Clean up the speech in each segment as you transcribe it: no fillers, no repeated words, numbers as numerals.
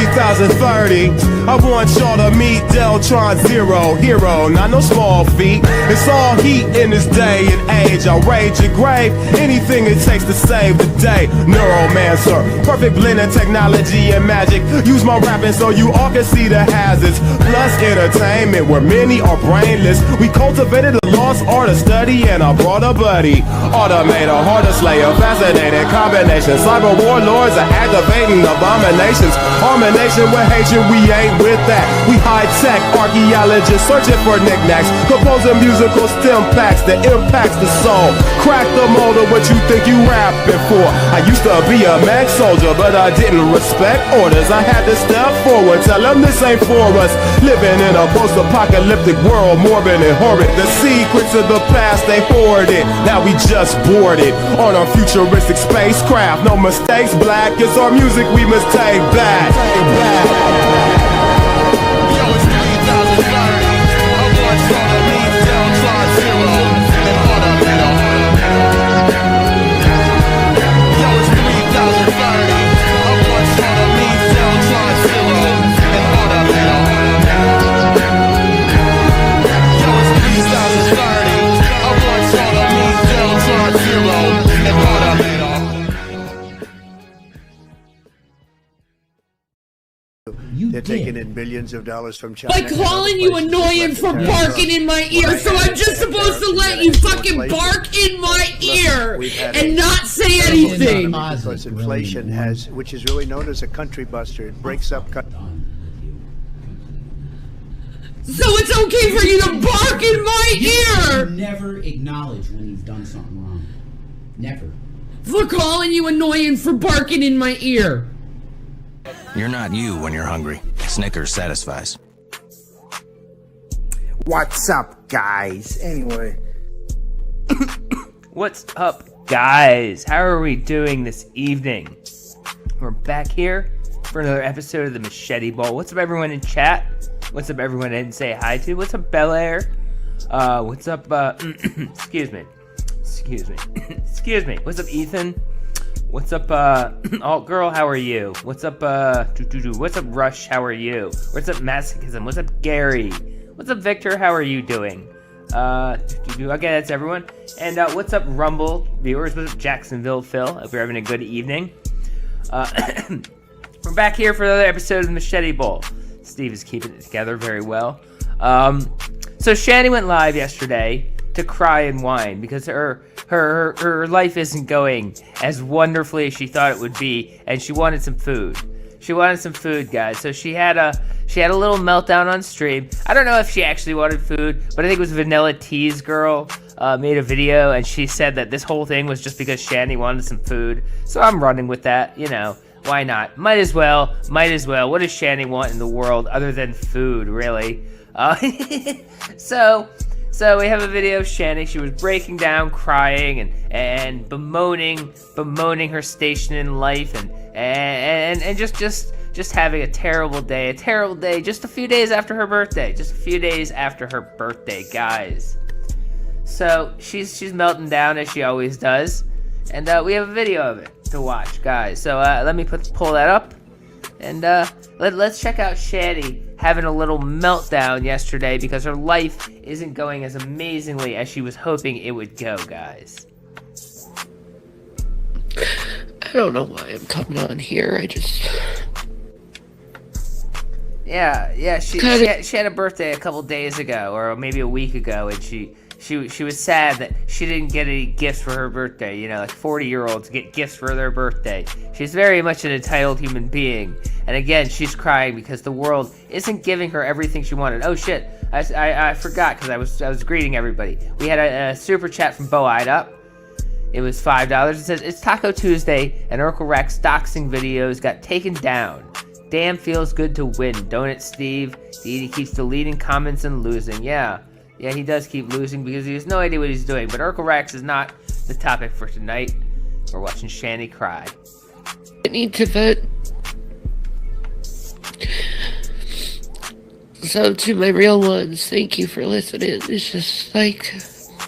3030. I want y'all to meet Deltron Zero, hero, not no small feat. It's all heat in this day and age. I'll rage your grave, anything it takes to save the day. Neuromancer, perfect blend of technology and magic. Use my rapping so you all can see the hazards. Plus entertainment where many are brainless. We cultivated a lost art of study and I brought a buddy. Automator, harder slayer, fascinating combination. Cyber warlords are activating abominations. Harmonation with hatred, we ain't with that. We high-tech archaeologists searching for knickknacks. Composing musical stem packs that impacts the soul. Crack the mold of what you think you rapping for. I used to be a mag soldier, but I didn't respect orders. I had to step forward, tell them this ain't for us. Living in a post-apocalyptic world, morbid and horrid. The secrets of the past, they hoarded. Now we just boarded on a futuristic spacecraft. No mistakes, black, it's our music we must take back. Yo, it's 3030. I want y'all to meet Deltron Zero and Automator. Yo, it's 3030. I want y'all to meet Deltron Zero and Automator. Yo, it's 3030. I want y'all to meet Deltron Zero and Automator. They're taking in billions of dollars from China. By calling you annoying for barking in my ear, so I'm just supposed to let you fucking bark in my ear and not say anything. Because inflation has, which is really known as a country buster, it breaks up. So it's okay for you to bark in my ear! You never acknowledge when you've done something wrong. Never. For calling you annoying for barking in my ear. You're not you when you're hungry. Snickers satisfies. What's up, guys? Anyway. What's up, guys? How are we doing this evening? We're back here for another episode of the Machete Bowl. What's up, everyone in chat? What's up, everyone I didn't say hi to? What's up, Bel Air? What's up, excuse me. Excuse me. What's up, Ethan? What's up, Alt Girl, how are you? What's up, what's up, Rush, how are you? What's up, Masochism? What's up, Gary? What's up, Victor, how are you doing? Okay, that's everyone. And, what's up, Rumble viewers? What's up, Jacksonville Phil? Hope you're having a good evening. We're back here for another episode of the Machete Bowl. Steve is keeping it together very well. So Shanny went live yesterday to cry and whine because her life isn't going as wonderfully as she thought it would be, and she wanted some food. She wanted some food, guys. So she had a little meltdown on stream. I don't know if she actually wanted food, but I think it was Vanilla Tea's girl made a video, and she said that this whole thing was just because Shanny wanted some food. So I'm running with that, you know. Why not? Might as well. What does Shanny want in the world other than food, really? So we have a video of Shanny. She was breaking down, crying, and bemoaning her station in life, and just having a terrible day. Just a few days after her birthday. Guys. So she's melting down as she always does, and we have a video of it to watch, guys. So let me pull that up, and let's check out Shanny having a little meltdown yesterday because her life isn't going as amazingly as she was hoping it would go, guys. I don't know why I'm coming on here. I just... Yeah, she had a birthday a couple days ago, or maybe a week ago, and she was sad that she didn't get any gifts for her birthday. You know, like 40-year-olds get gifts for their birthday. She's very much an entitled human being. And again, she's crying because the world isn't giving her everything she wanted. Oh shit, I forgot because I was greeting everybody. We had a super chat from Bo Eyed Up. It was $5. It says, it's Taco Tuesday and Urkel Rack's doxing videos got taken down. Damn, feels good to win, don't it, Steve? He keeps deleting comments and losing. Yeah, he does keep losing because he has no idea what he's doing. But Urkel Racks is not the topic for tonight. We're watching Shanny cry. I need to vent. So to my real ones, thank you for listening. It's just like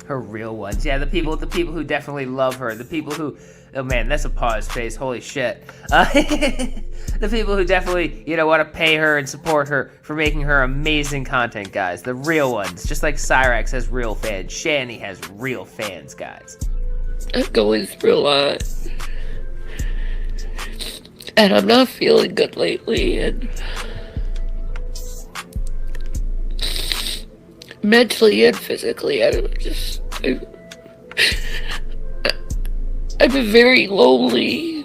her real ones. Yeah, the people who definitely love her, the people who Oh man, that's a pause face. Holy shit. The people who definitely, want to pay her and support her for making her amazing content, guys. The real ones. Just like Cyrax has real fans. Shanny has real fans, guys. I'm going through a lot. And I'm not feeling good lately, and mentally and physically, I've been very lonely,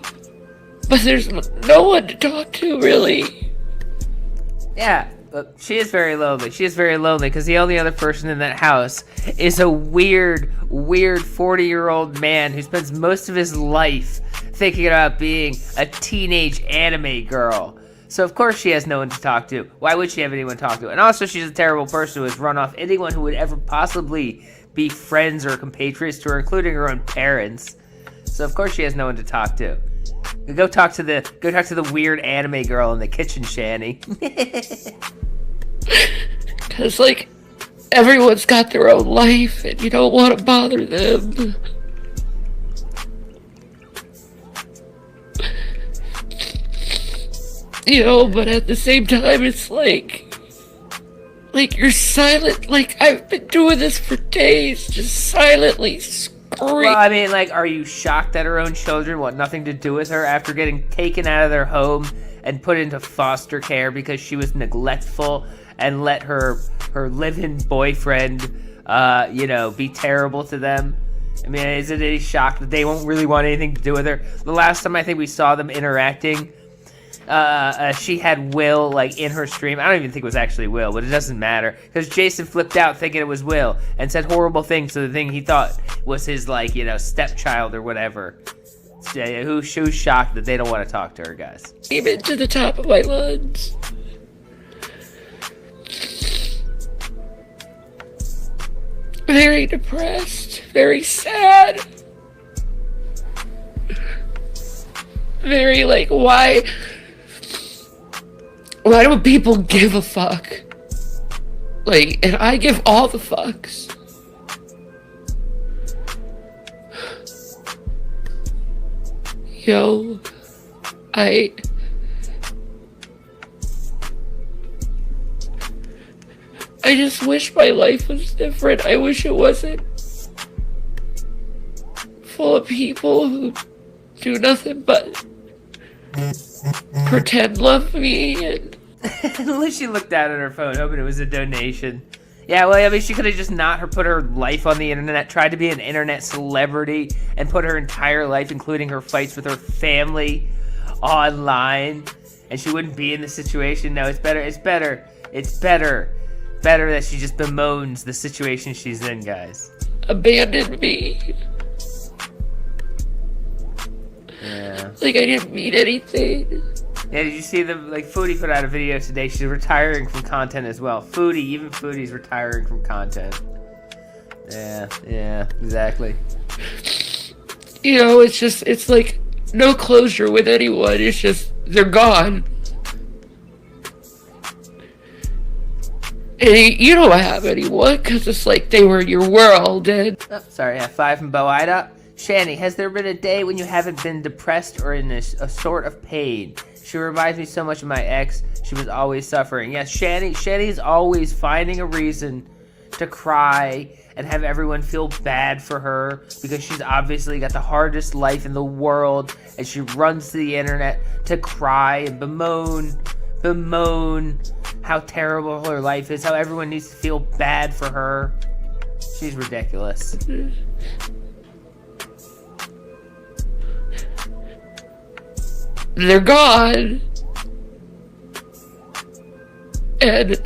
but there's no one to talk to, really. Yeah, she is very lonely. She is very lonely because the only other person in that house is a weird 40-year-old man who spends most of his life thinking about being a teenage anime girl. So of course she has no one to talk to. Why would she have anyone to talk to? And also she's a terrible person who has run off anyone who would ever possibly be friends or compatriots to her, including her own parents. So of course she has no one to talk to. Go talk to the weird anime girl in the kitchen, Shanny. Cause like everyone's got their own life and you don't want to bother them. But at the same time, it's like you're silent. Like, I've been doing this for days, just silently screaming. Well, I mean, are you shocked that her own children want nothing to do with her after getting taken out of their home and put into foster care because she was neglectful and let her live-in boyfriend, be terrible to them? I mean, is it any shock that they won't really want anything to do with her? The last time I think we saw them interacting, she had Will, in her stream. I don't even think it was actually Will, but it doesn't matter. Because Jason flipped out thinking it was Will and said horrible things to the thing he thought was his, stepchild or whatever. Who's shocked that they don't want to talk to her, guys? Even to the top of my lungs. Very depressed. Very sad. Very, why don't people give a fuck? And I give all the fucks. I just wish my life was different. I wish it wasn't full of people who do nothing but pretend love me. And at least she looked down at her phone hoping it was a donation. Yeah, well, I mean, she could have just not put her life on the internet, tried to be an internet celebrity, and put her entire life, including her fights with her family, online, and she wouldn't be in the situation. No, it's better that she just bemoans the situation she's in, guys. Abandoned me. Yeah. I didn't mean anything. Yeah, did you see Foodie put out a video today? She's retiring from content as well. Even Foodie's retiring from content. Yeah, exactly. It's no closure with anyone. It's just, they're gone. And you don't have anyone, because it's they were your world, and... Oh, sorry, yeah, 5 from Bo Ida. Shanny, has there been a day when you haven't been depressed or in a sort of pain? She reminds me so much of my ex. She was always suffering. Yes, Shanny's always finding a reason to cry and have everyone feel bad for her because she's obviously got the hardest life in the world, and she runs to the internet to cry and bemoan how terrible her life is, how everyone needs to feel bad for her. She's ridiculous. They're gone. And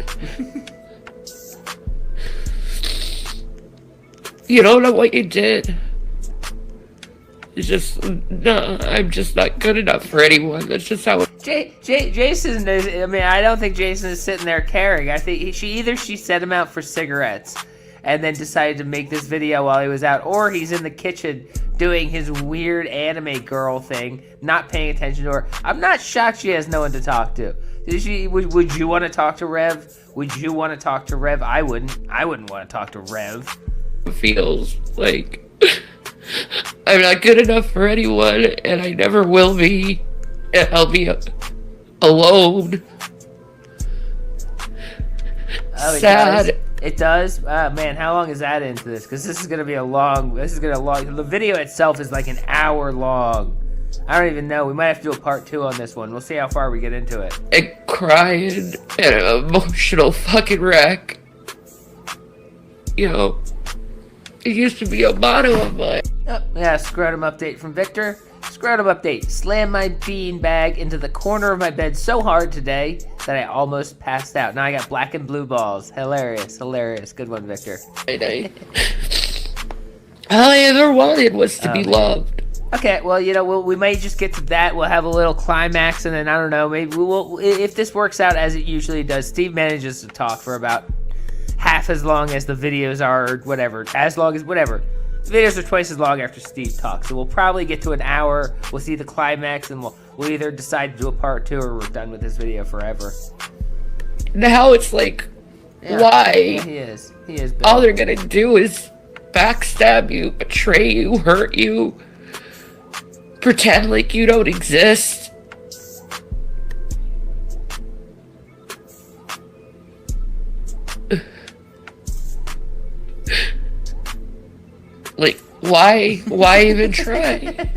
you don't know what you did. It's just, no, I'm just not good enough for anyone. That's just how Jason is, I don't think Jason is sitting there caring. I think she set him out for cigarettes and then decided to make this video while he was out, or he's in the kitchen doing his weird anime girl thing, not paying attention to her. I'm not shocked she has no one to talk to. Would you want to talk to Rev? Would you want to talk to Rev? I wouldn't want to talk to Rev. Feels like I'm not good enough for anyone, and I never will be. And I'll be alone. Oh, Sad. It does? Man, how long is that into this? Because this is going to be the video itself is like an hour long. I don't even know. We might have to do a part 2 on this one. We'll see how far we get into it. And crying and an emotional fucking wreck. You know, it used to be a motto of mine. Oh, yeah, scrotum update from Victor. Scrotum update. Slammed my bean bag into the corner of my bed so hard today that I almost passed out. Now I got black and blue balls. Hilarious, hilarious. Good one, Victor. All I ever wanted was to be loved. Okay, well, you know, we might just get to that. We'll have a little climax, and then, I don't know, maybe we'll, if this works out as it usually does, Steve manages to talk for about half as long as the videos are, or whatever. As long as, whatever. The videos are twice as long after Steve talks, so we'll probably get to an hour. We'll see the climax, and we'll either decide to do a part 2 or we're done with this video forever. Now it's like, why? Yeah, he is. He is. Bill. All they're gonna do is backstab you, betray you, hurt you, pretend like you don't exist. Like, why even try?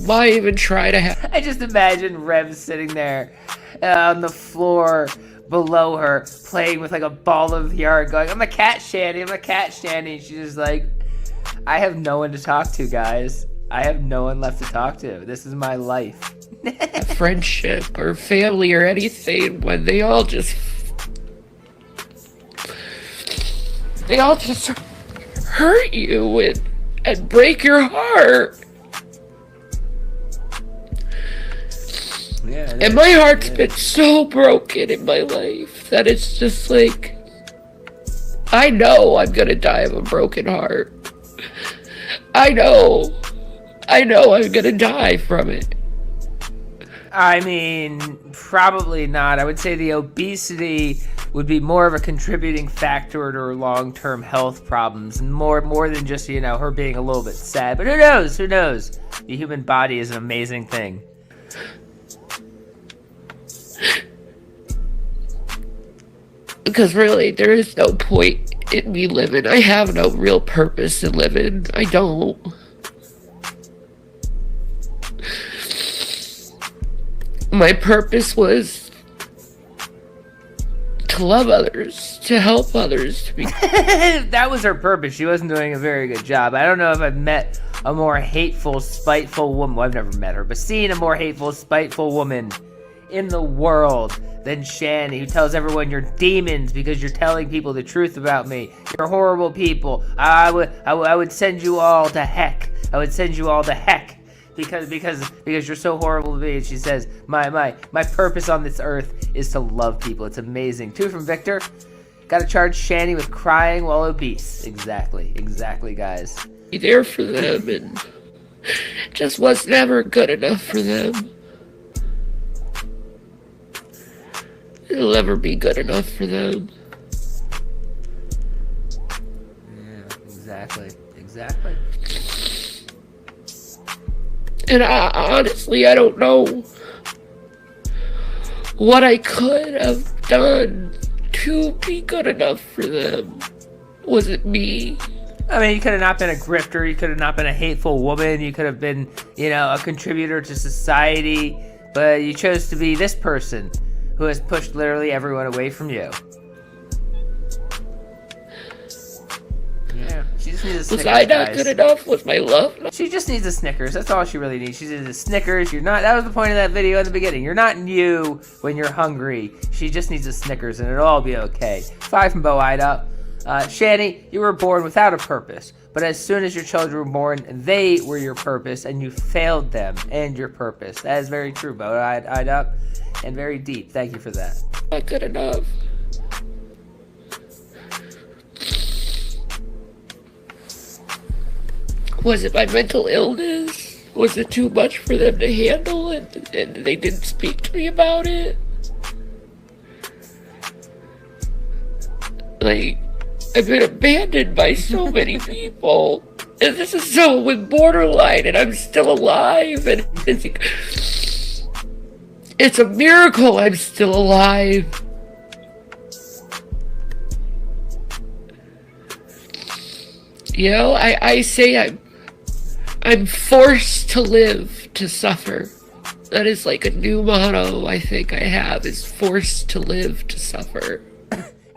Why even try to have... I just imagine Rev sitting there on the floor below her, playing with like a ball of yarn, going, I'm a cat, Shanny, I'm a cat, Shanny. And she's just like, I have no one to talk to, guys. I have no one left to talk to. This is my life. Friendship or family or anything, when they all just hurt you and break your heart. Yeah, and my heart's been so broken in my life that it's just like, I know I'm gonna die of a broken heart. I know I'm gonna die from it. I mean, probably not. I would say the obesity would be more of a contributing factor to her long-term health problems, and more than just, you know, her being a little bit sad. But who knows? Who knows? The human body is an amazing thing. Because really, there is no point in me living. I have no real purpose in living. I don't. My purpose was to love others, to help others, to be... That was her purpose. She wasn't doing a very good job. I don't know if I've met a more hateful, spiteful woman. Well, I've never met her, but seen a more hateful, spiteful woman in the world than Shanny, who tells everyone you're demons because you're telling people the truth about me. You're horrible people. I would send you all to heck. I would send you all to heck. Because you're so horrible to me. And she says, my purpose on this earth is to love people. It's amazing. 2 from Victor. Gotta charge Shanny with crying while obese. Exactly, guys. Be there for them, and just was never good enough for them. It'll never be good enough for them. Yeah, exactly. And honestly, I don't know what I could have done to be good enough for them. Was it me? I mean, you could have not been a grifter. You could have not been a hateful woman. You could have been, you know, a contributor to society. But you chose to be this person who has pushed literally everyone away from you. Yeah, she just needs a Snickers, Was I not guys. good enough? Was my love not? She just needs a Snickers. That's all she really needs. She needs a Snickers. You're not. That was the point of that video in the beginning. You're not you when you're hungry. She just needs a Snickers, and it'll all be okay. 5 from Bo Ida. Shanny, you were born without a purpose, but as soon as your children were born, they were your purpose, and you failed them and your purpose. That is very true, Bo Ida, and very deep. Thank you for that. Not good enough. Was it my mental illness? Was it too much for them to handle, and they didn't speak to me about it? Like, I've been abandoned by so many people. And this is so with borderline, and I'm still alive, and it's a miracle I'm still alive. You know, I say I'm forced to live to suffer. That is like a new motto I think I have, is forced to live to suffer.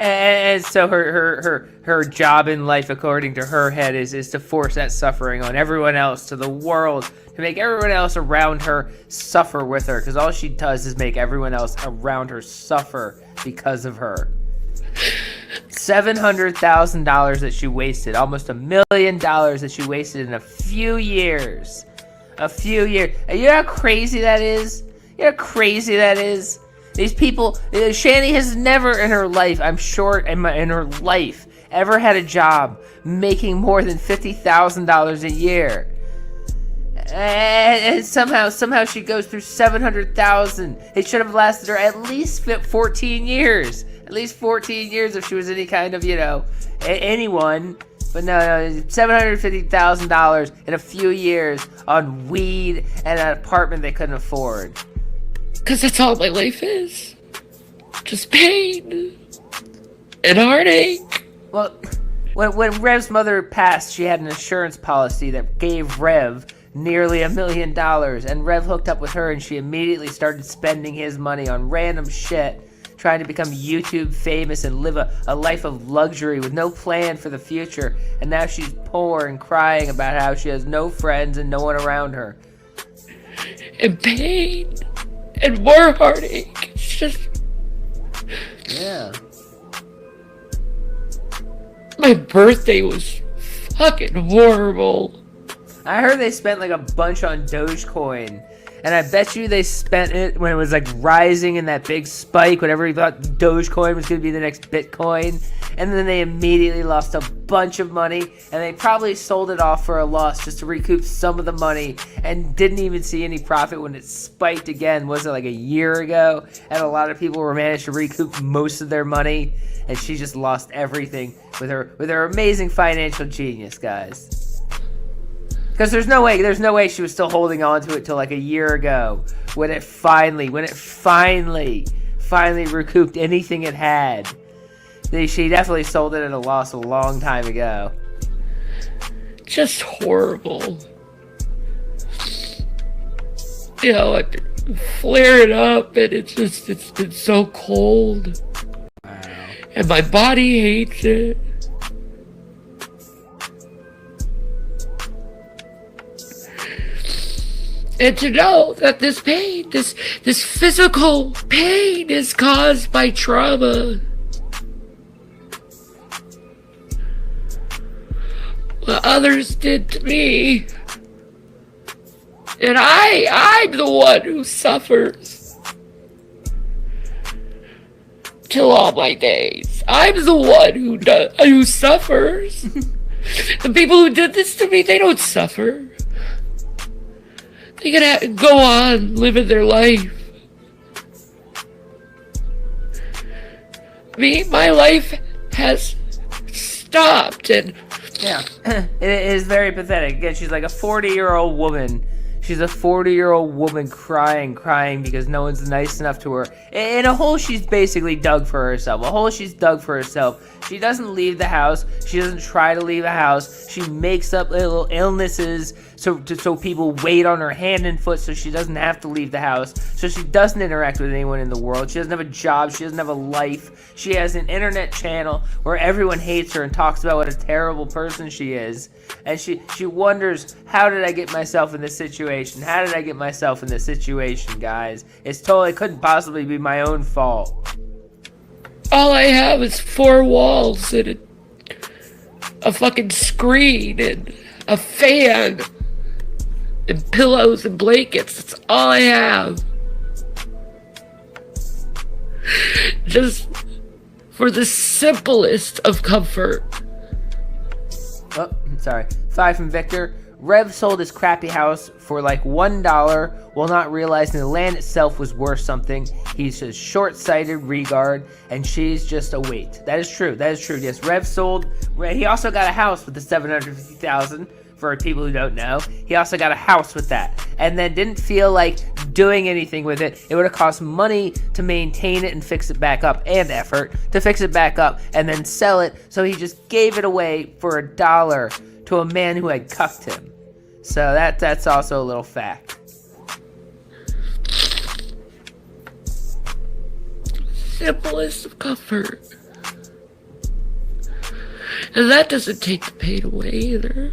And so her job in life, according to her head, is to force that suffering on everyone else, to the world, to make everyone else around her suffer with her, because all she does is make everyone else around her suffer because of her. $700,000 that she wasted, almost $1 million that she wasted in a few years. A few years. And you know how crazy that is? You know how crazy that is? These people, Shanny has never in her life, I'm sure in her life, ever had a job making more than $50,000 a year. And somehow she goes through $700,000. It should have lasted her at least 14 years. At least 14 years if she was any kind of, anyone. But no, $750,000 in a few years on weed and an apartment they couldn't afford. Because that's all my life is. Just pain. And heartache. Well, when Rev's mother passed, she had an insurance policy that gave Rev nearly $1 million. And Rev hooked up with her and she immediately started spending his money on random shit, trying to become YouTube famous and live a life of luxury with no plan for the future. And now she's poor and crying about how she has no friends and no one around her. And pain. And more heartache. It's just... Yeah. My birthday was fucking horrible. I heard they spent like a bunch on Dogecoin. And I bet you they spent it when it was like rising in that big spike, whenever he thought Dogecoin was going to be the next Bitcoin. And then they immediately lost a bunch of money, and they probably sold it off for a loss just to recoup some of the money, and didn't even see any profit when it spiked again. Was it like a year ago? And a lot of people were managed to recoup most of their money, and she just lost everything with her amazing financial genius, guys. Because there's no way she was still holding on to it till like a year ago when it finally recouped anything it had. She definitely sold it at a loss a long time ago. Just horrible. You know, I've been flaring up and it's been so cold. Wow. And my body hates it. And to know that this pain, this physical pain is caused by trauma. What others did to me. And I'm the one who suffers. Till all my days. I'm the one who suffers. The people who did this to me, they don't suffer. They can go on living their life. My life has stopped, and yeah, it is very pathetic. Again, she's like a 40-year-old woman. She's a 40-year-old woman crying because no one's nice enough to her. In a hole she's basically dug for herself. A hole she's dug for herself. She doesn't leave the house. She doesn't try to leave the house. She makes up little illnesses so people wait on her hand and foot so she doesn't have to leave the house. So she doesn't interact with anyone in the world. She doesn't have a job. She doesn't have a life. She has an internet channel where everyone hates her and talks about what a terrible person she is. And she wonders, how did I get myself in this situation? How did I get myself in this situation, guys? It couldn't possibly be my own fault. All I have is 4 walls and a fucking screen and a fan and pillows and blankets. That's all I have. Just for the simplest of comfort. Oh, sorry. 5 from Victor. Rev sold his crappy house for like $1 while not realizing the land itself was worth something. He's just short-sighted regard, and she's just a weight. That is true. That is true. Yes, Rev sold. He also got a house with the $750,000 for people who don't know, he also got a house with that, and then didn't feel like doing anything with it. It would have cost money to maintain it and fix it back up, and effort to fix it back up and then sell it, so he just gave it away for $1 to a man who had cucked him. So that's also a little fact. Simplest of comfort. And that doesn't take the pain away either.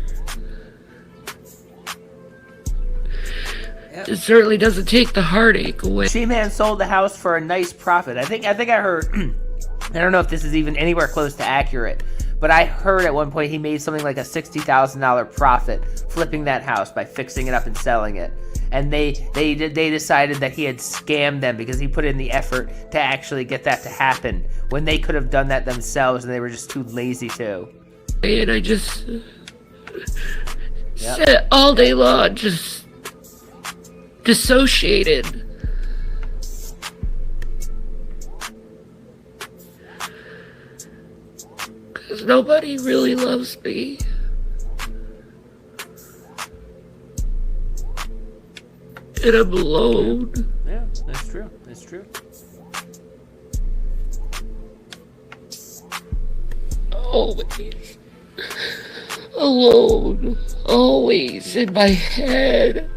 It certainly doesn't take the heartache away. She-Man sold the house for a nice profit. I think I heard, I don't know if this is even anywhere close to accurate, but I heard at one point he made something like a $60,000 profit flipping that house by fixing it up and selling it. And they decided that he had scammed them because he put in the effort to actually get that to happen when they could have done that themselves and they were just too lazy to. And I just sit all day long, just dissociated. Because nobody really loves me. And I'm alone. Yeah, that's true. That's true. Always. Alone. Always in my head.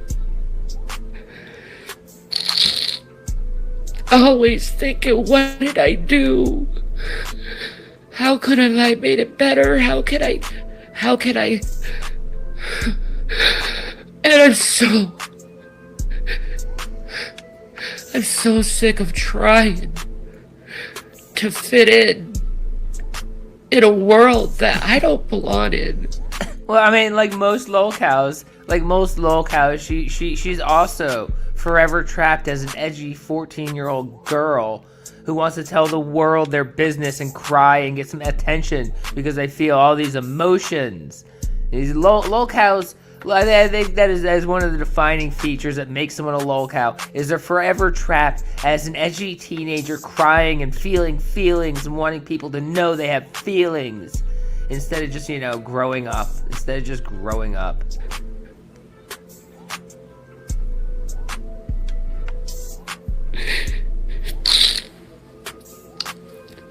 Always thinking, what did I do? How could have I made it better? How can I? And I'm so sick of trying to fit in a world that I don't belong in. Well, I mean, like most lolcows, she's also forever trapped as an edgy 14-year-old girl who wants to tell the world their business and cry and get some attention because they feel all these emotions. These lolcows, I think that is one of the defining features that makes someone a lolcow, is they're forever trapped as an edgy teenager crying and feeling feelings and wanting people to know they have feelings instead of just, growing up.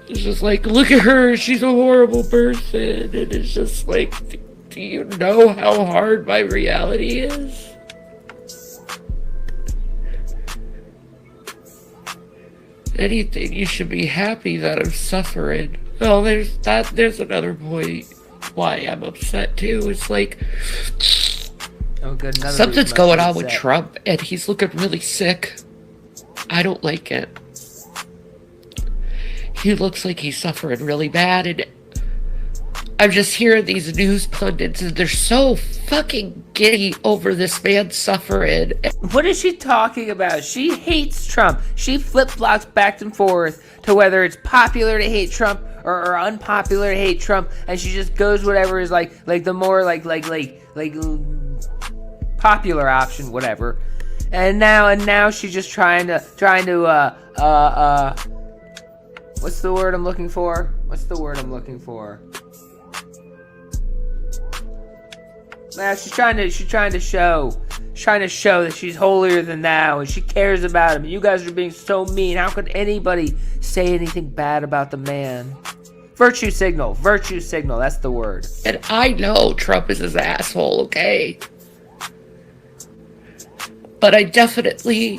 It's just like, look at her, she's a horrible person. And it's just like, do you know how hard my reality is? Anything, you should be happy that I'm suffering. Well, there's another point why I'm upset too. It's like, something's going on with Trump and he's looking really sick. I don't like it. He looks like he's suffering really bad, and I'm just hearing these news pundits and they're so fucking giddy over this man suffering. What is she talking about? She hates Trump. She flip-flops back and forth to whether it's popular to hate Trump or unpopular to hate Trump, and she just goes whatever is like the more like popular option, whatever. And now she's just trying to what's the word I'm looking for? Now she's trying to show that she's holier than thou and she cares about him. You guys are being so mean. How could anybody say anything bad about the man? Virtue signal. That's the word. And I know Trump is his asshole, okay? But I definitely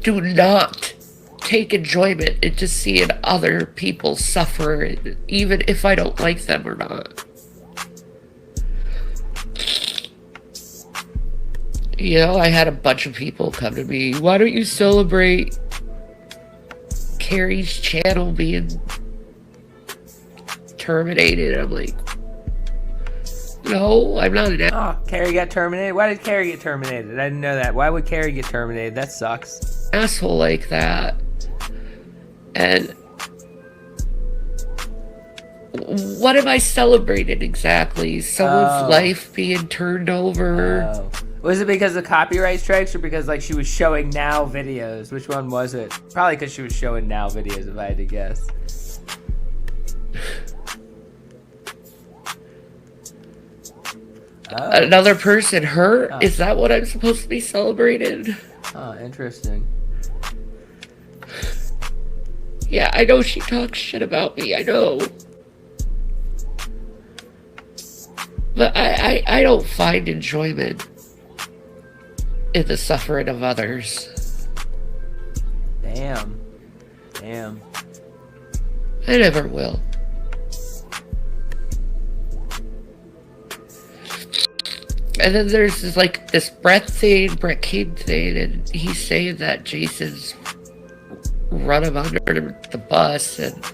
do not take enjoyment into seeing other people suffer, even if I don't like them or not. I had a bunch of people come to me, why don't you celebrate Carrie's channel being terminated? I'm like, no, I'm not an Carrie got terminated? Why did Carrie get terminated? I didn't know that. Why would Carrie get terminated? That sucks. Asshole like that. And what am I celebrating exactly? Someone's life being turned over? Oh. Was it because of copyright strikes or because she was showing now videos? Which one was it? Probably because she was showing now videos, if I had to guess. Another person hurt? Oh. Is that what I'm supposed to be celebrating? Oh, interesting. Yeah, I know she talks shit about me, I know. But I don't find enjoyment in the suffering of others. Damn. I never will. And then there's this Brett King thing, and he's saying that Jason's run him under the bus, and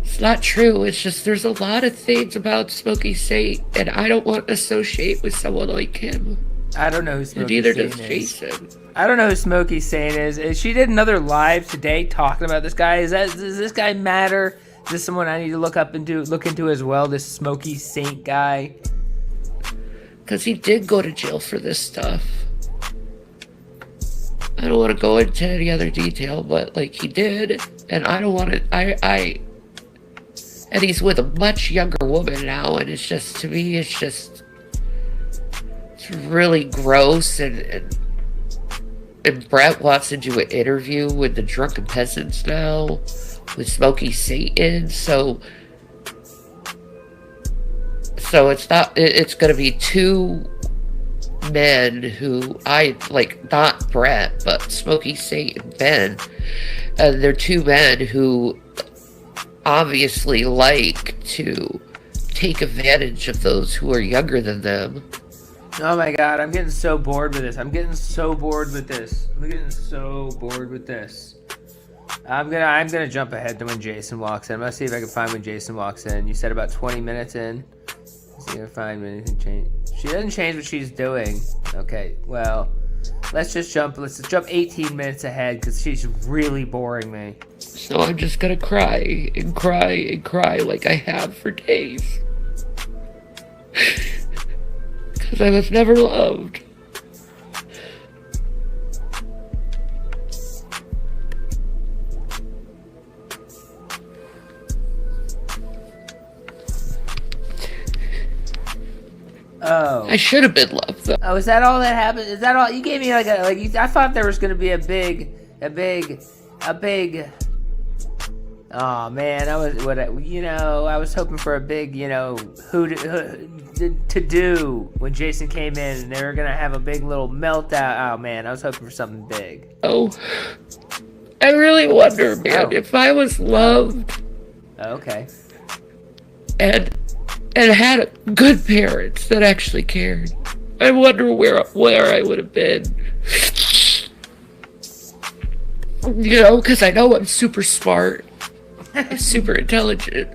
it's not true. It's just there's a lot of things about Smokey Saint, and I don't want to associate with someone like him. I don't know who Smokey Saint is. Neither does Jason. I don't know who Smokey Saint is. She did another live today talking about this guy. Does this guy matter? Is this someone I need to look into as well? This Smokey Saint guy. Because he did go to jail for this stuff. I don't want to go into any other detail, but he did, and I don't want to. And he's with a much younger woman now, and it's just, to me, it's really gross. And Brett wants to do an interview with the Drunken Peasants now, with Smokey Satan, so it's gonna be two men who not Brett, but Smokey Saint and Ben. And they're two men who obviously like to take advantage of those who are younger than them. Oh my god, I'm getting so bored with this. I'm gonna jump ahead to when Jason walks in. I'm gonna see if I can find when Jason walks in. You said about 20 minutes in. See if I find anything change. She doesn't change what she's doing. Okay, well, let's jump 18 minutes ahead because she's really boring me. So I'm just gonna cry and cry and cry like I have for days. Because I was never loved. Oh. I should have been loved, though. Oh, is that all that happened? Is that all? You gave me I thought there was gonna be a big. Oh man, I was hoping for a big, who to do when Jason came in, and they were gonna have a big little meltdown. Oh man, I was hoping for something big. Oh, I really wonder, man, if I was loved. Okay. And had good parents that actually cared, I wonder where I would have been. Because I know I'm super smart. I'm super intelligent.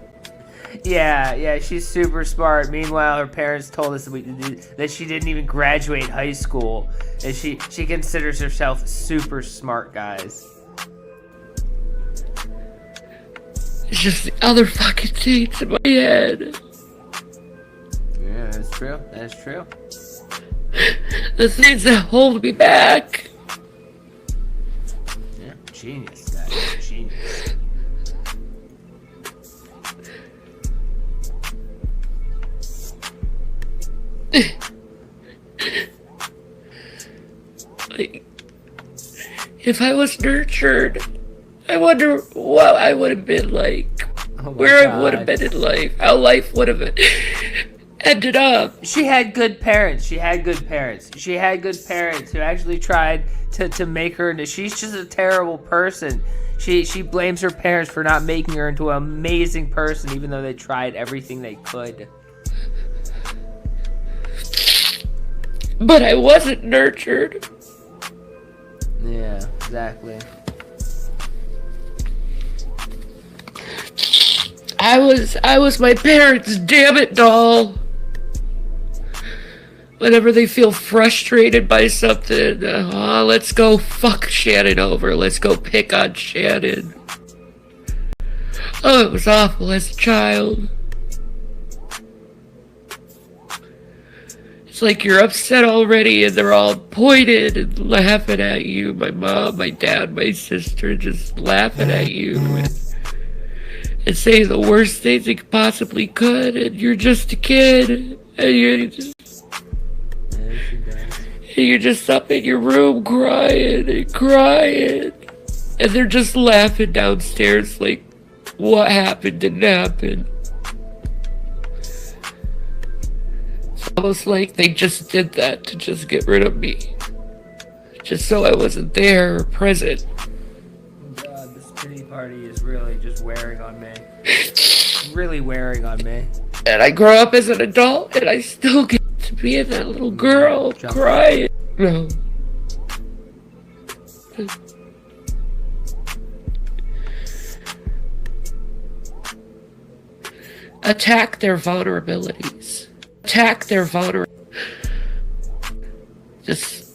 Yeah, she's super smart. Meanwhile, her parents told us that she didn't even graduate high school. And she considers herself super smart, guys. It's just the other fucking things in my head. Yeah, that's true. That's true. The things that hold me back. Yeah, genius, guys. Genius. If I was nurtured, I wonder what I would have been like. Where I would have been in life. How life would have ended up. She had good parents. She had good parents who actually tried to make her into. She's just a terrible person. She blames her parents for not making her into an amazing person, even though they tried everything they could. But I wasn't nurtured. Yeah, exactly. I was my parents' damn it doll. Whenever they feel frustrated by something, let's go fuck Shannon over. Let's go pick on Shannon. Oh, it was awful as a child. It's like you're upset already and they're all pointed and laughing at you. My mom, my dad, my sister just laughing at you and saying the worst things they possibly could, and you're just a kid and you're just And you're just up in your room crying and crying. And they're just laughing downstairs like, what happened didn't happen. It's almost like they just did that to just get rid of me. Just so I wasn't there or present. God, this pity party is really just wearing on me. Really wearing on me. And I grow up as an adult and I still get to be that little girl crying. No. Attack their vulnerabilities. Attack their Just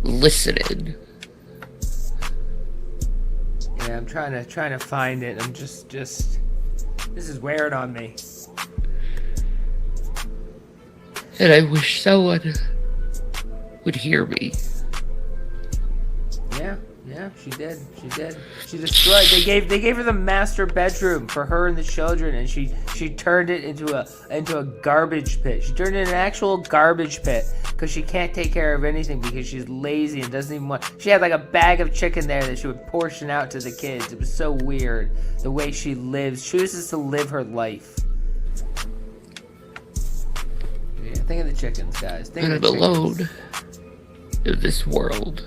listening. Yeah, I'm trying to find it. I'm just this is wearing on me. And I wish someone would hear me. Yeah, she did. She destroyed. They gave her the master bedroom for her and the children, and she turned it into a garbage pit. She turned it into an actual garbage pit because she can't take care of anything because she's lazy and doesn't even want. She had like a bag of chicken there that she would portion out to the kids. It was so weird the way she lives. Chooses to live her life. Yeah, think of the chickens, guys. Think And of I'm the chickens. alone in this world.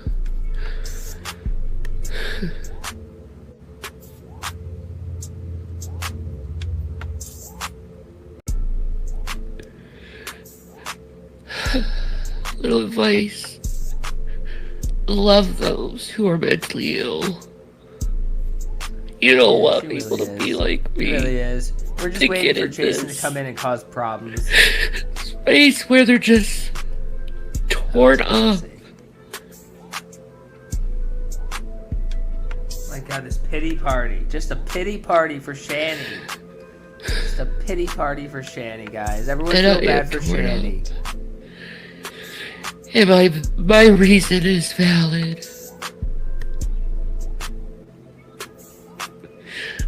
Little advice. Love those who are mentally ill. You don't want She people really to be is. like me. It really is. We're just To waiting get for in Jason this to come in and cause problems. Space where they're just torn up. My God, this pity party. Just a pity party for Shanny. Just a pity party for Shanny, guys. Everyone And I feel bad am for torn Shanny. And my reason is valid.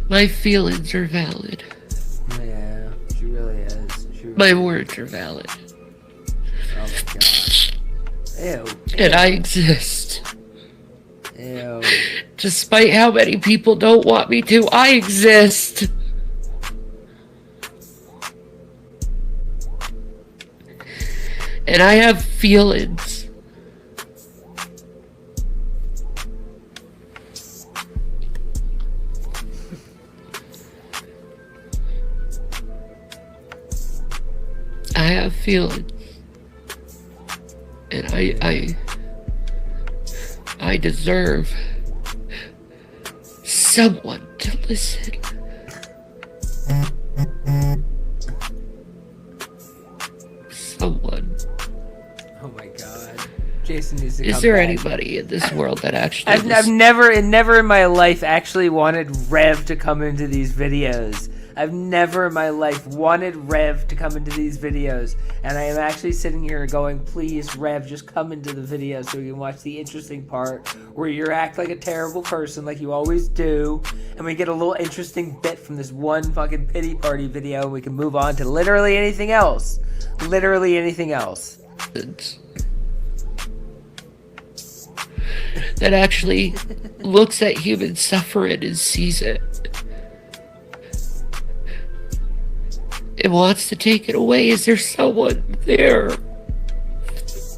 My feelings are valid. Yeah, she really is. My words are valid. Oh my God. Ew. And I exist. Ew. Despite how many people don't want me to, I exist. And I have feelings. I have feelings. And I deserve someone to listen. Someone. Oh my God. Jason needs to come Is there back. anybody in this world that actually I've never in my life actually wanted Rev to come into these videos. I've never in my life wanted Rev to come into these videos. And I am actually sitting here going, please, Rev, just come into the video so we can watch the interesting part where you act like a terrible person like you always do. And we get a little interesting bit from this one fucking pity party video and we can move on to literally anything else. Literally anything else. that actually looks at human suffering and sees it. It wants to take it away. Is there someone there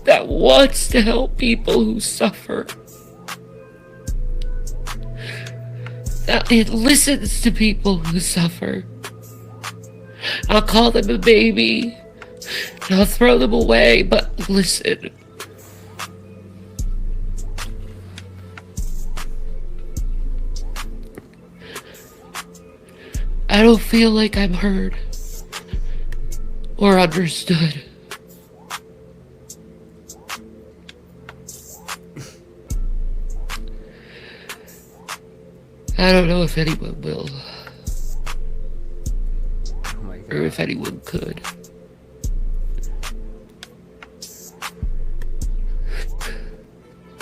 that wants to help people who suffer? That it listens to people who suffer. I'll call them a baby. And I'll throw them away, but listen. I don't feel like I'm heard or understood. I don't know if anyone will. Oh my God. Or if anyone could.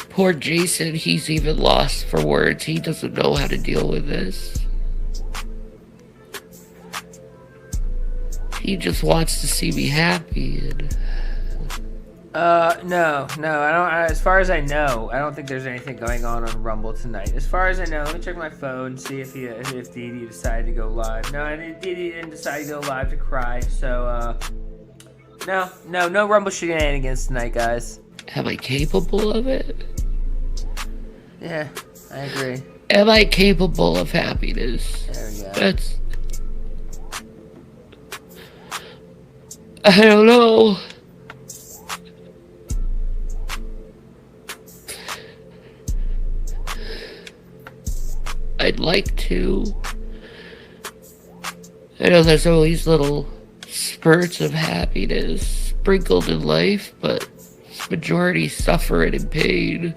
Poor Jason, he's even lost for words. He doesn't know how to deal with this. He just wants to see me happy, and No, I don't. As far as I know, I don't think there's anything going on Rumble tonight. As far as I know, let me check my phone, see if Dee Dee decided to go live. No, Dee Dee didn't decide to go live to cry. So, no Rumble shenanigans tonight, guys. Am I capable of it? Yeah, I agree. Am I capable of happiness? There we go. That's... I don't know. I'd like to. I know there's always little spurts of happiness sprinkled in life, but majority suffer it in pain.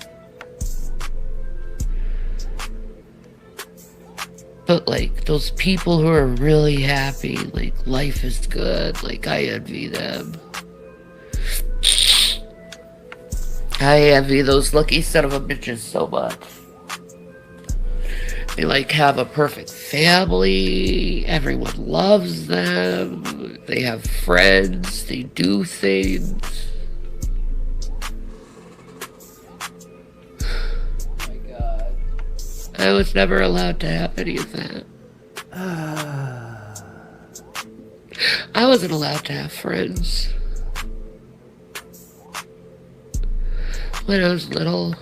But like those people who are really happy, like life is good, like I envy them. I envy those lucky son of a bitches so much. They like have a perfect family, everyone loves them, they have friends, they do things. Oh my god. I was never allowed to have any of that. I wasn't allowed to have friends. When I was little.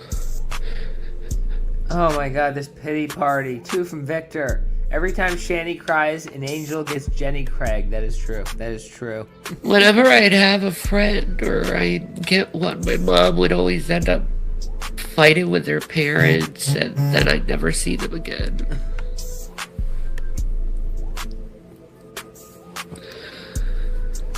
Oh my god, this pity party. 2 from Victor. Every time Shanny cries, an angel gets Jenny Craig. That is true. That is true. Whenever I'd have a friend or I'd get one, my mom would always end up fighting with their parents, and then I'd never see them again.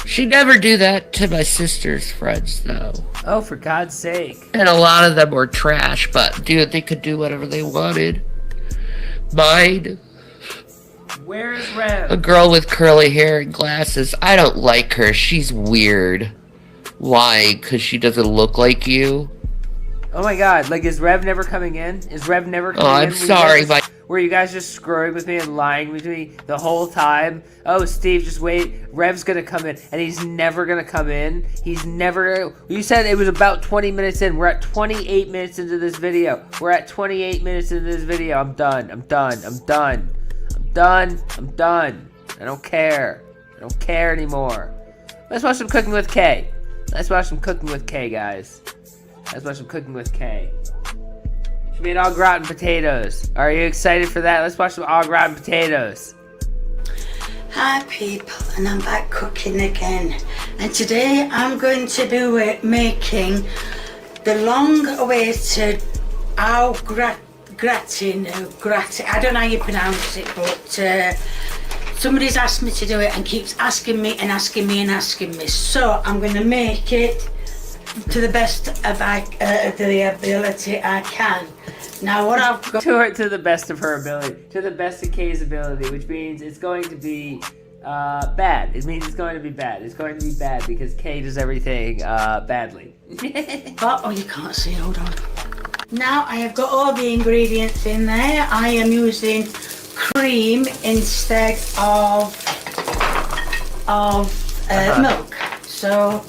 She'd never do that to my sister's friends, though. Oh, for God's sake. And a lot of them were trash, but dude, they could do whatever they wanted. Mine, Where is Rev? a girl with curly hair and glasses. I don't like her. She's weird. Why? Because she doesn't look like you? Oh my god, like, is Rev never coming in? Is Rev never coming in? I'm sorry, but... Were you guys just screwing with me and lying with me the whole time? Oh, Steve, just wait. Rev's gonna come in, and he's never gonna come in. He's never... You said it was about 20 minutes in. We're at 28 minutes into this video. We're at 28 minutes into this video. I'm done. I'm done. I'm done. I'm done. I'm done. I don't care. I don't care anymore. Let's watch some Cooking with Kay. Let's watch some Cooking with Kay, guys. Let's watch some Cooking with Kay. She made au gratin potatoes. Are you excited for that? Let's watch some au gratin potatoes. Hi people, and I'm back cooking again. And today I'm going to be making the long-awaited au gratin. I don't know how you pronounce it, but somebody's asked me to do it and keeps asking me and asking me and asking me. So I'm going to make it to the best of the ability I can. Now what I've got to the best of her ability, to the best of Kay's ability, which means it's going to be bad. It means it's going to be bad. It's going to be bad because Kay does everything badly. oh, you can't see, hold on. Now I have got all the ingredients in there. I am using cream instead of milk. So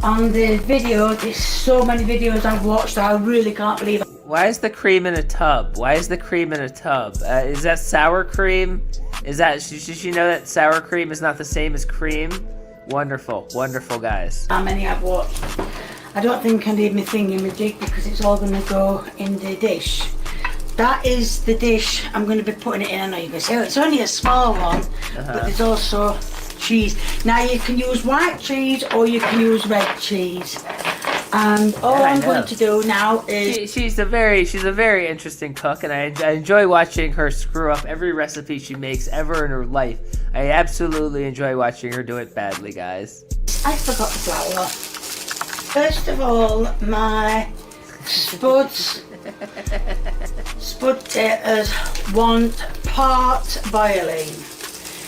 on the video, there's so many videos I've watched, I really can't believe it. Why is the cream in a tub? Why is the cream in a tub? Is that sour cream? Is that, should she know that sour cream is not the same as cream? Wonderful, wonderful, guys. How many I've watched. I don't think I need my thing in my jig because it's all going to go in the dish. That is the dish I'm going to be putting it in. I know you can say, oh, it's only a small one, but there's also cheese. Now you can use white cheese or you can use red cheese. And all I'm going to do now is... She's a very interesting cook, and I enjoy watching her screw up every recipe she makes ever in her life. I absolutely enjoy watching her do it badly, guys. I forgot the flour. First of all, my spud potatoes want part boiling.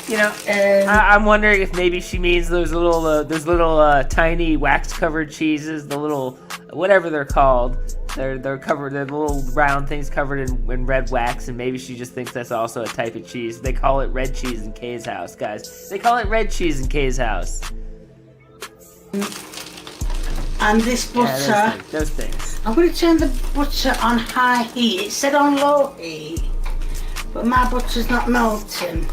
You know, I'm wondering if maybe she means those little tiny wax-covered cheeses, the little whatever they're called. They're covered, the little round things covered in red wax, and maybe she just thinks that's also a type of cheese. They call it red cheese in Kay's house, guys. They call it red cheese in Kay's house. And this butter. Yeah, those things. I'm going to turn the butter on high heat. It said on low heat, but my butter's not melting.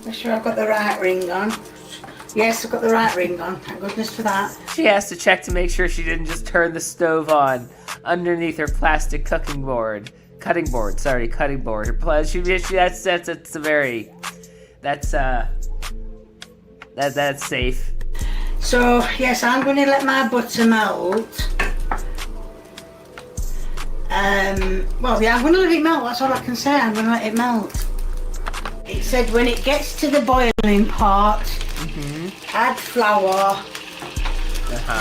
Make sure I've got the right ring on. Yes, I've got the right ring on. Thank goodness for that. She has to check to make sure she didn't just turn the stove on underneath her plastic cutting board. Her that's safe. So yes, I'm going to let my butter melt. Well, yeah, I'm going to let it melt. That's all I can say. I'm going to let it melt. It said when it gets to the boiling part, add flour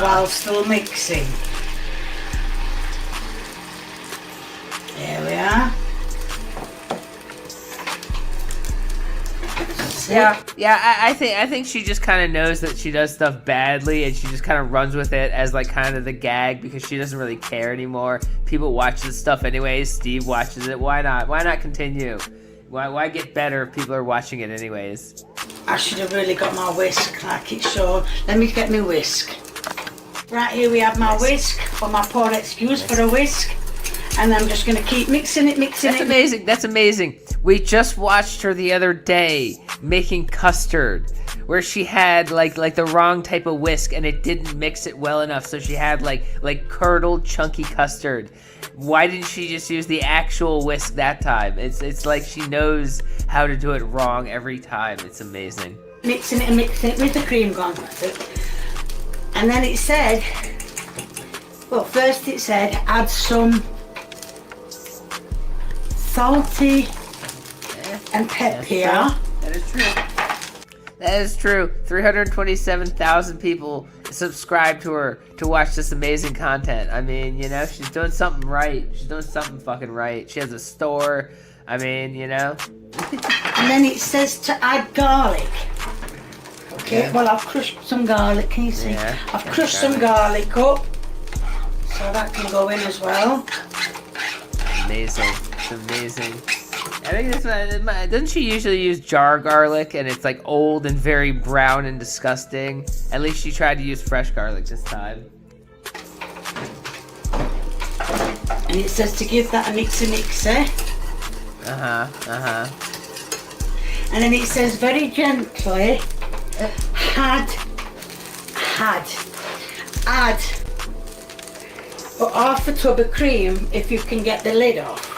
while still mixing. There we are. Yeah. I think she just kind of knows that she does stuff badly, and she just kind of runs with it as like kind of the gag because she doesn't really care anymore. People watch this stuff anyways. Steve watches it. Why not? Why not continue? Why get better if people are watching it anyways? I should have really got my whisk like it showed. Let me get my whisk. Right, here we have my whisk, or my poor excuse for a whisk. And I'm just going to keep mixing it. That's amazing. We just watched her the other day making custard, where she had like the wrong type of whisk and it didn't mix it well enough, so she had like curdled, chunky custard. Why didn't she just use the actual whisk that time? It's like she knows how to do it wrong every time. It's amazing. Mixing it with the cream gone. And then it said, well, first it said add some salty and pepper. That is true. 327,000 people subscribe to her to watch this amazing content. I mean, you know, she's doing something right. She's doing something fucking right. She has a store. I mean, you know. And then it says to add garlic. Okay, well, I've crushed some garlic. Can you see? Yeah. I've crushed some garlic up. So that can go in as well. Amazing. It's amazing. I think doesn't she usually use jar garlic, and it's like old and very brown and disgusting? At least she tried to use fresh garlic this time. And it says to give that a mixer. And then it says very gently, add but half a tub of cream if you can get the lid off.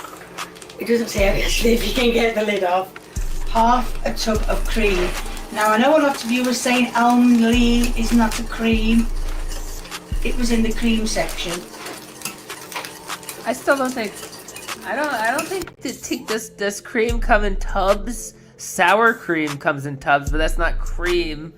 It doesn't say obviously if you can get the lid off. Half a tub of cream. Now I know a lot of you were saying almond is not a cream. It was in the cream section. I still don't think. I don't think does cream come in tubs. Sour cream comes in tubs, but that's not cream.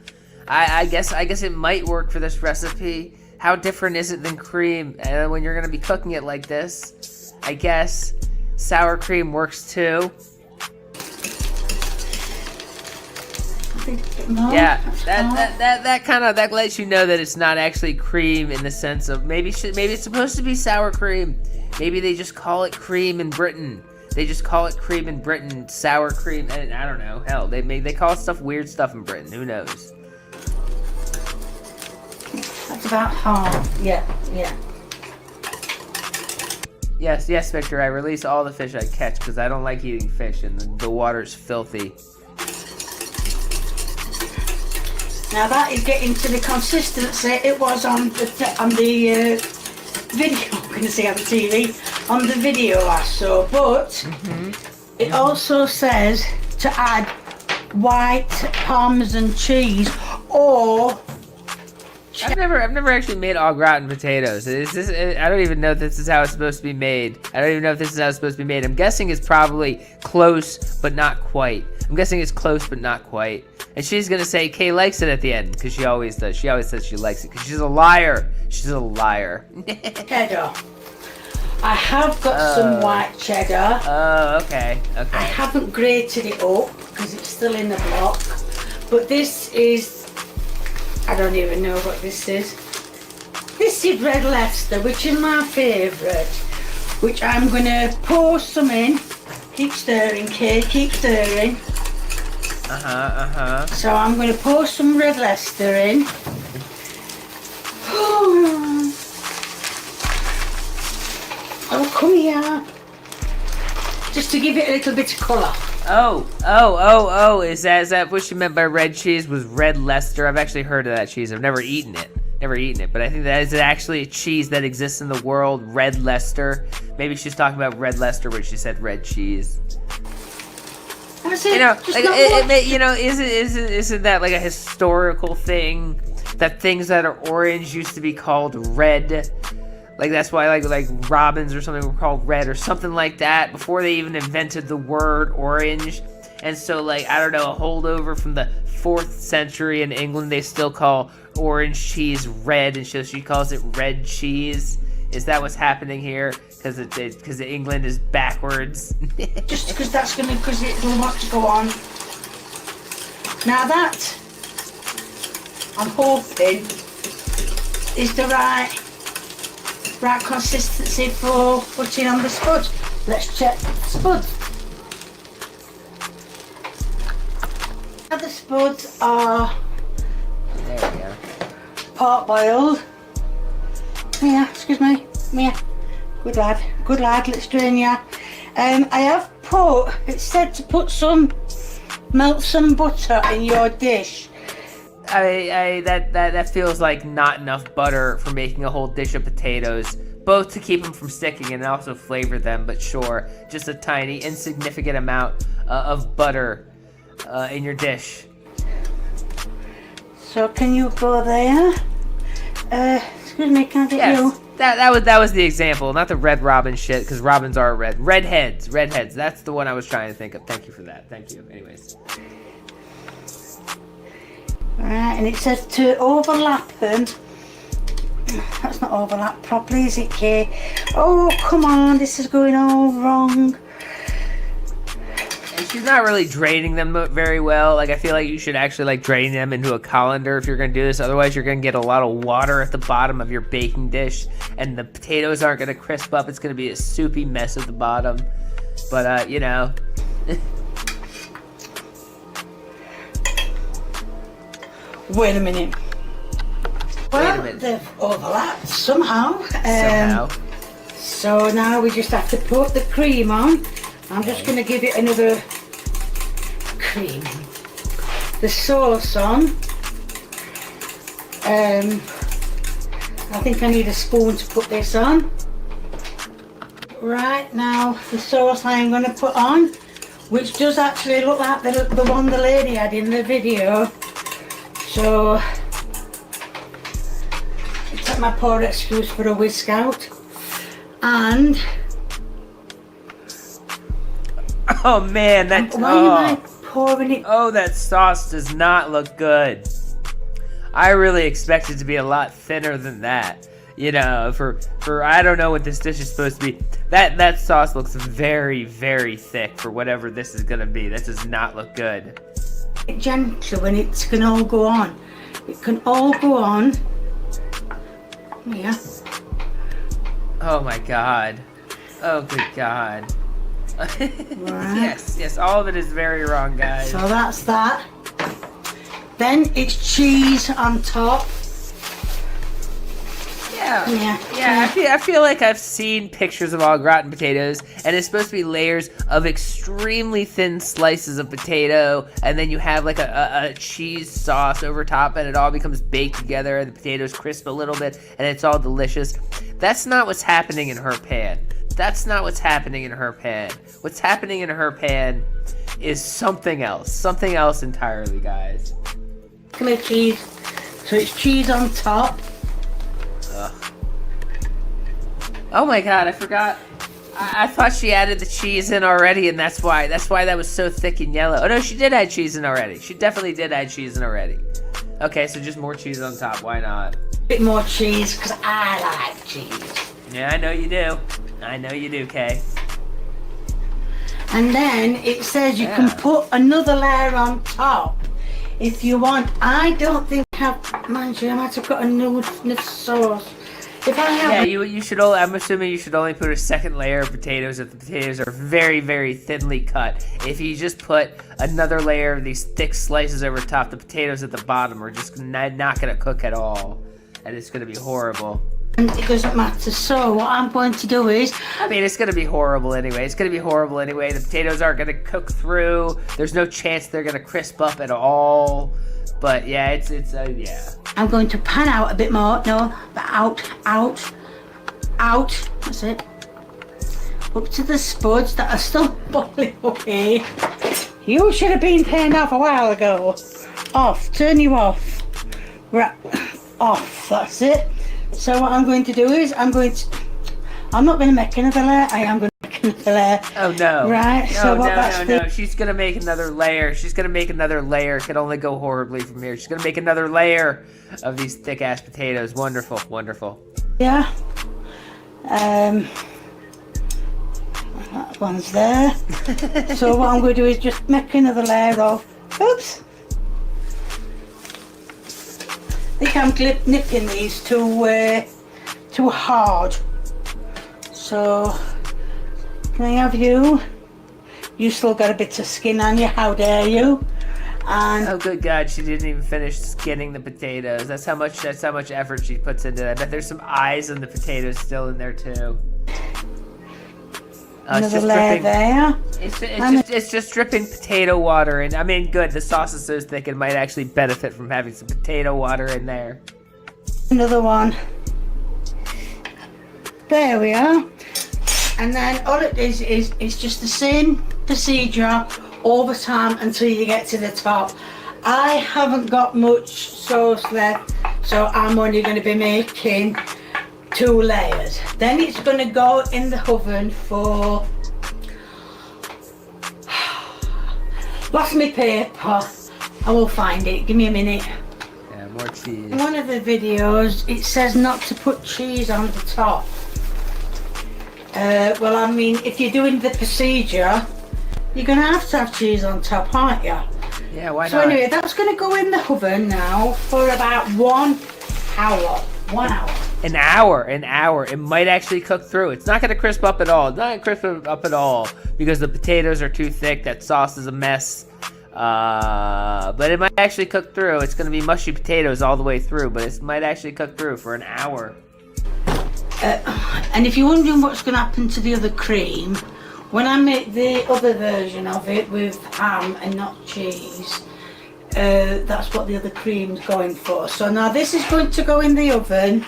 I guess it might work for this recipe. How different is it than cream? And when you're gonna be cooking it like this, I guess sour cream works too. Yeah, that lets you know that it's not actually cream in the sense of maybe it's supposed to be sour cream. Maybe they just call it cream in Britain. They just call it cream in Britain, sour cream, and I don't know. Hell, they call stuff weird stuff in Britain. Who knows? That's about half. Yeah. Yes, Victor. I release all the fish I catch because I don't like eating fish, and the water's filthy. Now that is getting to the consistency it was on the video. I'm going to say on the TV on the video I saw, but it also says to add white Parmesan cheese or. I've never actually made au gratin potatoes. I don't even know if this is how it's supposed to be made. I'm guessing it's probably close, but not quite. And she's gonna say Kay likes it at the end, because she always does. She always says she likes it, because she's a liar. Cheddar. I have got some white cheddar. Oh, okay. I haven't grated it up, because it's still in the block. But this is... I don't even know what this is. This is red Leicester, which is my favourite, which I'm going to pour some in. Keep stirring, Kay, keep stirring. So I'm going to pour some red Leicester in. Oh, come here. Just to give it a little bit of colour. Oh, is that what you meant by red cheese? Was red Leicester? I've actually heard of that cheese. I've never eaten it. But I think that is actually a cheese that exists in the world, red Leicester. Maybe she's talking about red Leicester when she said red cheese. Isn't that like a historical thing? That things that are orange used to be called red? Like that's why like robins or something were called red or something like that before they even invented the word orange. And so like, I don't know, a holdover from the 4th century in England, they still call orange cheese red, and so she calls it red cheese. Is that what's happening here? Because England is backwards. Just because because it'll want to go on. Now that, I'm hoping, is the right consistency for putting on the spuds. Let's check the spuds. Now the spuds are There we go. part boiled. Mia, excuse me. Mia. Good lad, let's drain ya. I have put, it said to melt some butter in your dish. That feels like not enough butter for making a whole dish of potatoes, both to keep them from sticking and also flavor them, but sure, just a tiny, insignificant amount of butter in your dish. So can you go there? Excuse me, can I get you? That was the example, not the red robin shit, because robins are red. Redheads, that's the one I was trying to think of. Thank you for that, thank you. Anyways. Alright, and it says to overlap them. That's not overlap properly, is it, Kay? Oh, come on, this is going all wrong. And she's not really draining them very well. Like, I feel like you should actually, like, drain them into a colander if you're going to do this. Otherwise, you're going to get a lot of water at the bottom of your baking dish, and the potatoes aren't going to crisp up. It's going to be a soupy mess at the bottom. But, you know... Wait a minute. Well, they've overlapped somehow. So now we just have to put the cream on. I'm just going to give it another cream. The sauce on. I think I need a spoon to put this on. Right, now the sauce I'm going to put on, which does actually look like the one the lady had in the video. So, take my poor excuse for a whisk out. And... Oh man, that... Why am I pouring it? Oh, that sauce does not look good. I really expect it to be a lot thinner than that. You know, for I don't know what this dish is supposed to be. That sauce looks very, very thick for whatever this is gonna be. That does not look good. Gently when it can all go on. It can all go on. Yeah. Oh my god. Oh good god. Right. Yes, all of it is very wrong, guys. So that's that. Then it's cheese on top. Yeah. I feel like I've seen pictures of au gratin potatoes, and it's supposed to be layers of extremely thin slices of potato, and then you have like a cheese sauce over top, and it all becomes baked together, and the potatoes crisp a little bit, and it's all delicious. That's not what's happening in her pan. That's not what's happening in her pan. What's happening in her pan is something else entirely, guys. Cheese. So it's cheese on top. Ugh. Oh my god, I forgot. I thought she added the cheese in already, and that's why that was so thick and yellow. Oh no, she did add cheese in already. She definitely did add cheese in already. Okay, so just more cheese on top. Why not? Bit more cheese, because I like cheese. Yeah, I know you do. I know you do, Kay. And then it says you can put another layer on top if you want. I don't think I have, mind you, I might have got enough sauce. If I have you should only, I'm assuming you should only put a second layer of potatoes if the potatoes are very, very thinly cut. If you just put another layer of these thick slices over top, the potatoes at the bottom are just not going to cook at all. and it's gonna be horrible. And it doesn't matter. So what I'm going to do is, I mean, it's gonna be horrible anyway. It's gonna be horrible anyway. The potatoes aren't gonna cook through. There's no chance they're gonna crisp up at all. But yeah, it's yeah. I'm going to pan out a bit more. No, but out. That's it. Up to the spuds that are still boiling away. You should have been turned off a while ago. Off. Turn you off. Right. Off. That's it. So what I'm going to do is I'm not going to make another layer. I am going to make another layer. Oh no. Right. No, so what no. She's gonna make another layer. She's gonna make another layer. It can only go horribly from here. She's gonna make another layer of these thick ass potatoes. Wonderful, wonderful. Yeah. That one's there. So what I'm going to do is just make another layer of. Oops. I think I'm nipping these too hard. So can I have you? You still got a bit of skin on you. How dare you? And oh good God, she didn't even finish skinning the potatoes. That's how much effort she puts into that. I bet there's some eyes in the potatoes still in there too. another layer there. It's just dripping potato water, and I mean, good. The sauce is so thick it might actually benefit from having some potato water in there. Another one. There we are. And then all it is just the same procedure all the time until you get to the top. I haven't got much sauce left, so I'm only going to be making 2 layers. Then it's going to go in the oven for... Lost my paper. I will find it. Give me a minute. Yeah, more cheese. In one of the videos, it says not to put cheese on the top. Well, I mean, if you're doing the procedure, you're going to have cheese on top, aren't you? Yeah, why not? So anyway, that's going to go in the oven now for about 1 hour. 1 hour. An hour. It might actually cook through. It's not going to crisp up at all. It's not going to crisp up at all because the potatoes are too thick. That sauce is a mess. But it might actually cook through. It's going to be mushy potatoes all the way through, but it might actually cook through for an hour. And if you're wondering what's going to happen to the other cream, when I make the other version of it with ham and not cheese, that's what the other cream's going for. So now this is going to go in the oven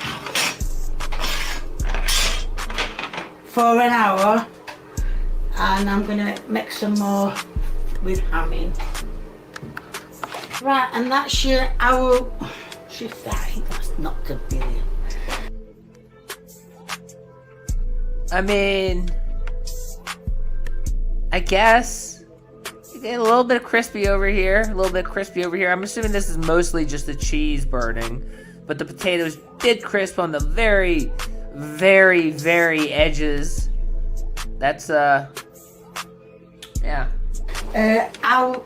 for an hour, and I'm going to make some more with ham in. Right, and that's your hour. Shift that. I think that's not the billion. I mean, I guess you get a little bit of crispy over here, I'm assuming this is mostly just the cheese burning, but the potatoes did crisp on the very, very, very edges. That's yeah. However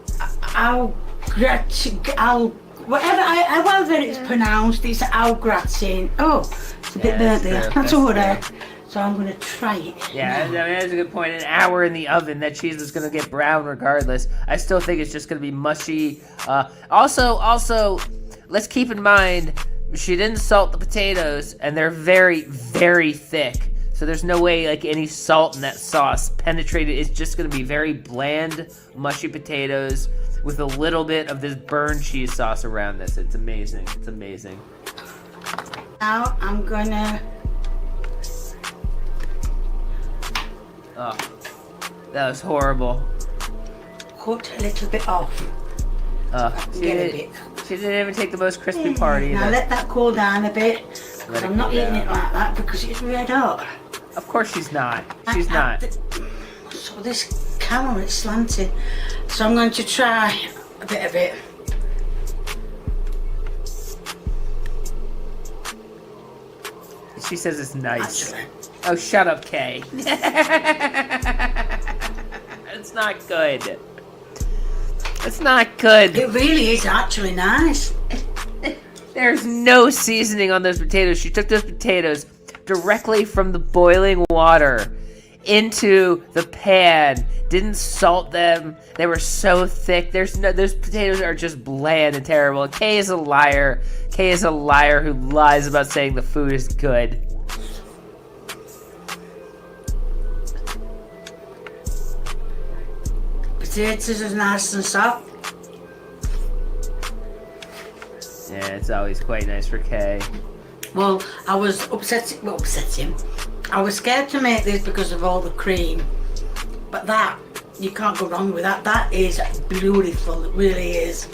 it's pronounced, it's au gratin. Oh, it's a bit burnt there. That's all right. So I'm going to try it. Yeah, I mean, that's a good point. An hour in the oven, that cheese is going to get brown regardless. I still think it's just going to be mushy. Also, let's keep in mind, she didn't salt the potatoes, and they're very, very thick. So there's no way like any salt in that sauce penetrated. It's just going to be very bland, mushy potatoes with a little bit of this burned cheese sauce around this. It's amazing. It's amazing. Now I'm going to... Oh, that was horrible. Cut a little bit off. She didn't even take the most crispy part either. Now let that cool down a bit, because I'm not eating it like that because it's red hot. Of course she's not. She's not. So this camera is slanted, so I'm going to try a bit of it. She says it's nice. Actually. Oh, shut up, Kay. It's not good. It's not good. It really is actually nice. There's no seasoning on those potatoes. She took those potatoes directly from the boiling water into the pan. Didn't salt them. They were so thick. Those potatoes are just bland and terrible. Kay is a liar. Kay is a liar who lies about saying the food is good. Potatoes are nice and soft. Yeah, it's always quite nice for Kay. Well, I was upsetting. I was scared to make this because of all the cream. But that, you can't go wrong with that. That is beautiful. It really is.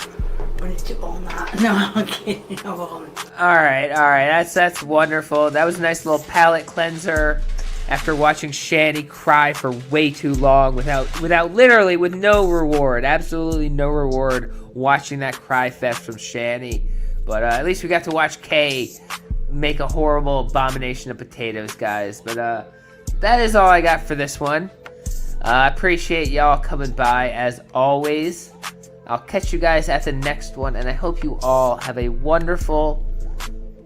I need to own that. No, I'm kidding. I won't. Alright. That's wonderful. That was a nice little palate cleanser after watching Shanny cry for way too long with no reward. Absolutely no reward watching that cry fest from Shanny. But at least we got to watch Kay make a horrible abomination of potatoes, guys. But that is all I got for this one. I appreciate y'all coming by as always. I'll catch you guys at the next one, and I hope you all have a wonderful,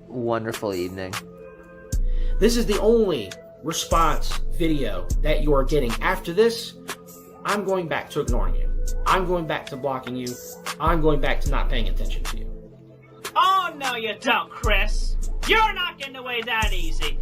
wonderful evening. This is the only response video that you are getting. After this, I'm going back to ignoring you. I'm going back to blocking you. I'm going back to not paying attention to you. Oh, no you don't, Chris. You're not getting away that easy.